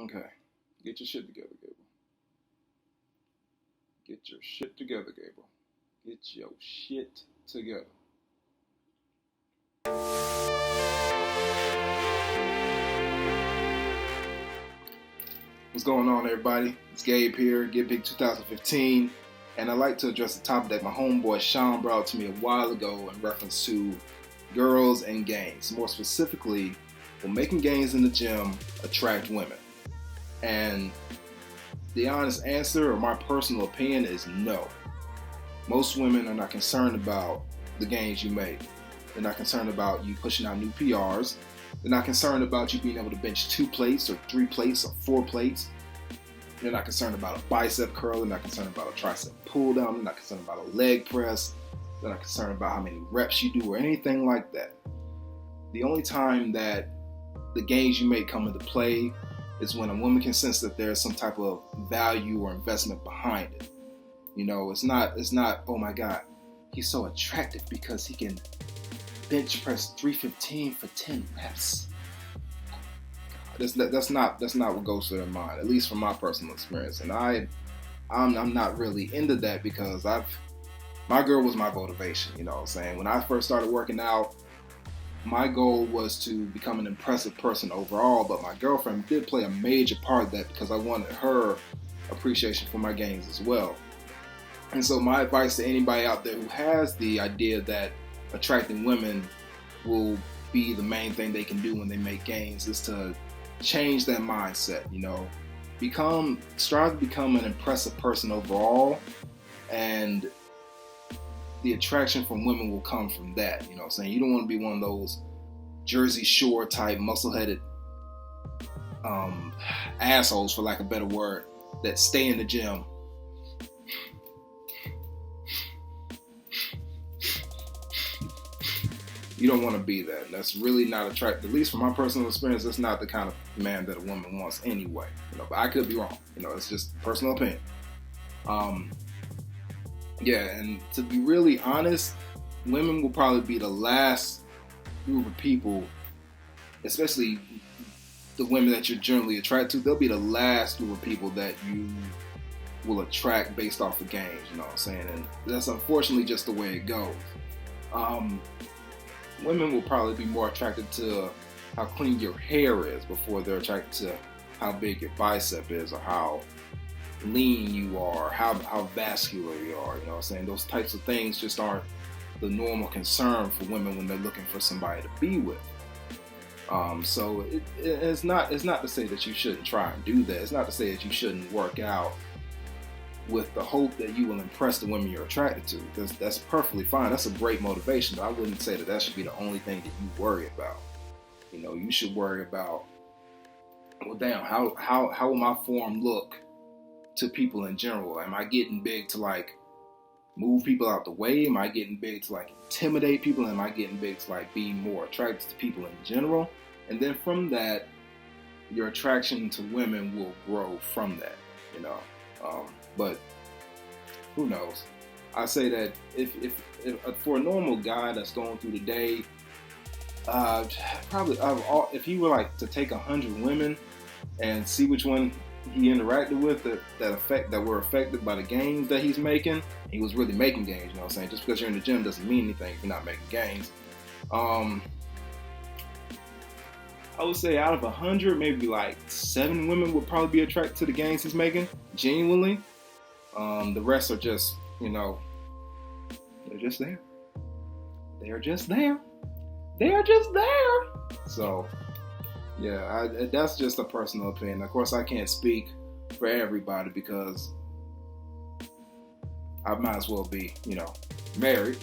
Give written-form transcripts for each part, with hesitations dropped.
Okay. Get your shit together, Gable. Get your shit together, Gable. Get your shit together. What's going on, everybody? It's Gabe here, Get Big 2015, and I'd like to address the topic that my homeboy Sean brought to me a while ago in reference to girls and gains. More specifically, will making gains in the gym attract women? And the honest answer, or my personal opinion, is no. Most women are not concerned about the gains you make. They're not concerned about you pushing out new PRs. They're not concerned about you being able to bench 2 plates or 3 plates or 4 plates. They're not concerned about a bicep curl. They're not concerned about a tricep pull down. They're not concerned about a leg press. They're not concerned about how many reps you do or anything like that. The only time that the gains you make come into play is when a woman can sense that there's some type of value or investment behind it. You know, it's not, oh my God, he's so attractive because he can bench press 315 for 10 reps. That's not what goes through their mind, at least from my personal experience. And I'm not really into that because my girl was my motivation, you know what I'm saying? When I first started working out, my goal was to become an impressive person overall, but my girlfriend did play a major part of that because I wanted her appreciation for my gains as well. And so my advice to anybody out there who has the idea that attracting women will be the main thing they can do when they make gains is to change that mindset, you know. Strive to become an impressive person overall, and the attraction from women will come from that, you know what I'm saying? You don't want to be one of those Jersey Shore type muscle-headed assholes, for lack of a better word, that stay in the gym. You don't want to be that. That's really not attractive. At least from my personal experience, that's not the kind of man that a woman wants anyway. You know, but I could be wrong. You know, it's just personal opinion. Yeah, and to be really honest, women will probably be the last group of people, especially the women that you're generally attracted to, they'll be the last group of people that you will attract based off of gains, you know what I'm saying? And that's unfortunately just the way it goes. Women will probably be more attracted to how clean your hair is before they're attracted to how big your bicep is or how lean you are, how vascular you are, you know what I'm saying? Those types of things just aren't the normal concern for women when they're looking for somebody to be with. So it's not to say that you shouldn't try and do that. It's not to say that you shouldn't work out with the hope that you will impress the women you're attracted to. That's perfectly fine. That's a great motivation, but I wouldn't say that should be the only thing that you worry about. You know, you should worry about, well, damn, how will my form look to people in general? Am I getting big to like move people out the way? Am I getting big to like intimidate people? Am I getting big to like be more attracted to people in general? And then from that, your attraction to women will grow from that, you know. But who knows? I say that if for a normal guy that's going through the day, probably if he were like to take 100 women and see which one he interacted with that were affected by the gains that he's making, he was really making gains, you know what I'm saying? Just because you're in the gym doesn't mean anything if you're not making gains. I would say out of 100, maybe like 7 women would probably be attracted to the gains he's making, genuinely. The rest are just, you know, they're just there. They're just there. They're just there. So, yeah, that's just a personal opinion. Of course, I can't speak for everybody because I might as well be, you know, married.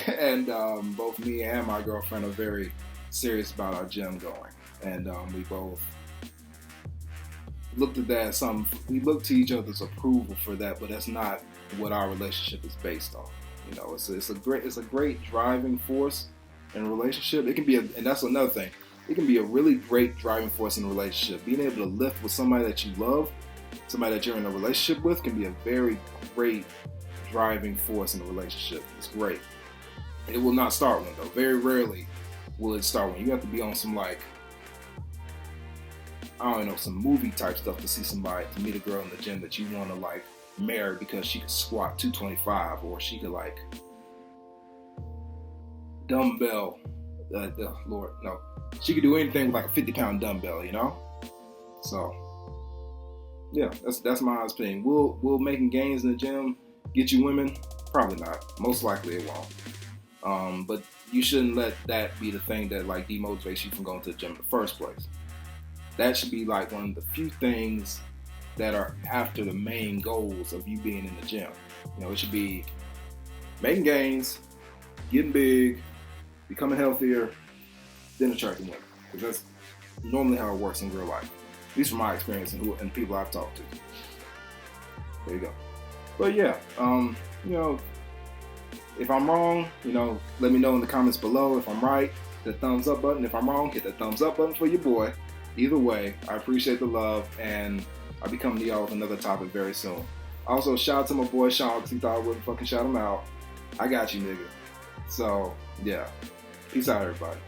And both me and my girlfriend are very serious about our gym going. And we both looked at that as we look to each other's approval for that, but that's not what our relationship is based on. You know, it's a great driving force in a relationship. It can be and that's another thing. It can be a really great driving force in a relationship. Being able to lift with somebody that you love, somebody that you're in a relationship with, can be a very great driving force in a relationship. It's great. It will not start one though. Very rarely will it start one. You have to be on some like I don't know, some movie type stuff to see somebody, to meet a girl in the gym that you want to like marry because she could squat 225 or she could like dumbbell. Lord, no, she could do anything with like a 50-pound dumbbell, you know. So yeah, that's my honest opinion. Will making gains in the gym get you women? Probably not. Most likely it won't. But you shouldn't let that be the thing that like demotivates you from going to the gym in the first place. That should be like one of the few things that are after the main goals of you being in the gym. You know, it should be making gains, getting big, becoming healthier, then attracting women. Because that's normally how it works in real life. At least from my experience and people I've talked to. There you go. But yeah, you know, if I'm wrong, you know, let me know in the comments below. If I'm right, hit the thumbs up button. If I'm wrong, hit the thumbs up button for your boy. Either way, I appreciate the love, and I'll be coming to y'all with another topic very soon. Also, shout out to my boy Sean, because he thought I wouldn't fucking shout him out. I got you, nigga. So, yeah. Peace out, everybody.